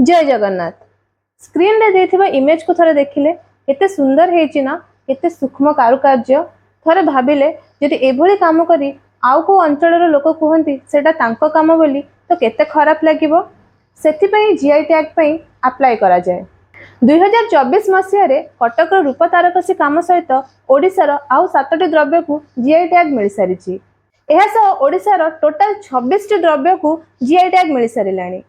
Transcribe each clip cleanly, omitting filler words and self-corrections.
जय जगन्नाथ। स्क्रीन रे देथिबा इमेज को थरे देखिले केते सुंदर हेछि ना, केते सूक्ष्म कारुकार्य। थरे भाबिले यदि एभली काम करी आउ को अंचलर लोक कहती सेटा तांको काम बोली तो केते खराब लागिबो। सेथिपई जीआई टैग पई अप्लाई करा जाय। 2024 मसीह कटक रूप तारकसी काम सहित ओडिशार आउ 7टी द्रव्य को जीआई टैग मिल सारी। ओडिशार टोटाल 26टी द्रव्य को जीआई टैग मिल सारे।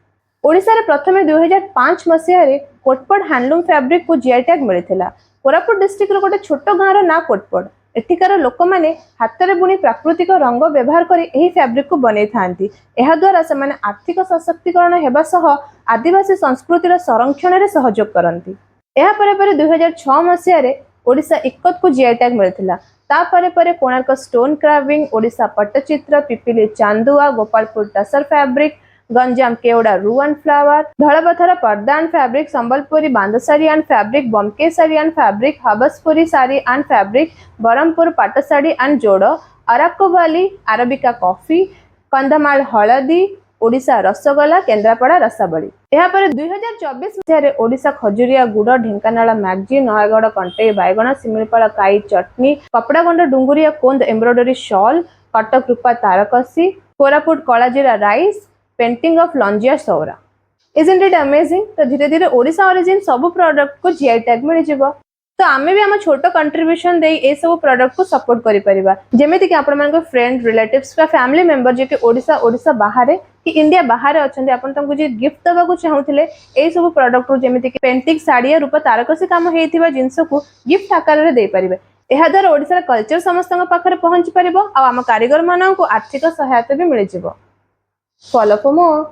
ओडिशार प्रथमे 2005 मसीह कोटपड़ हैंडलूम फैब्रिक को जीआई टैग मिलता। कोरापुट डिस्ट्रिक्ट गोटे छोट गाँव ना कोटपड़। एठिकार लोक मैंने हाथ बुणी प्राकृतिक रंग व्यवहार कर फैब्रिक को बनै था। द्वारा से आर्थिक सशक्तिकरण होगा सह आदिवासी संस्कृतिर संरक्षण में सहयोग करती। 2006 मसीह ओडिशा इक्कत को जीआई टैग मिलता। तापर Konark stone carving, Odisha Pattachitra, Pipili Chandua, Gopalpur tussar fabric, Ganjam Kewda रुआन flower, Dhalapathar Parda and fabric, Sambalpuri बांधशाड़ी and fabric, Bomkai sari and fabric, Habaspuri sari and fabric, Berhampur पाट साड़ी एंड जोड़, अराको वाली अरबिका कॉफी, कंधमाल हलदी, ओडिशा रसगोला, केन्द्रापड़ा रसाबली। यापर 2024 मसीह ओडिशा खजुरिया गुड़, ढेंकानाल मैगजी, नयगढ़ कंटेई बैगण, Similipal Kai chutney, Kapdaganda Dunguria Kondh embroidery shawl, Cuttack Rupa Tarakasi, Koraput Kalajira rice, painting of Lanjia Saora. Isn't it amazing? तो धीरे धीरे ओडिशा ओरिजिन सब प्रोडक्ट को जीआई टैग मिल जिवो। तो आमे भी हम छोटो कंट्रीब्यूशन दे ए सब प्रोडक्ट को सपोर्ट करि परिबा। जेमिति कि आपण मानको फ्रेंड, रिलेटिव्स का फैमिली मेंबर जे कि ओडिशा बाहर कि इंडिया बाहर अछंती, आपण तंको जे गिफ्ट दबा को चाहुथिले ए सब प्रोडक्ट को जेमिति कि पेंटिंग साड़ी रूप तारकसी काम हेथिबा जिंस को गिफ्ट आकार रे दे परिबे। एहा द्वारा ओडिसा कल्चर समस्तଙ୍କ पाखरे पहुंची परिबो आ हम कारीगर मानन को आर्थिक सहायता भी मिल जिवो। Follow for more.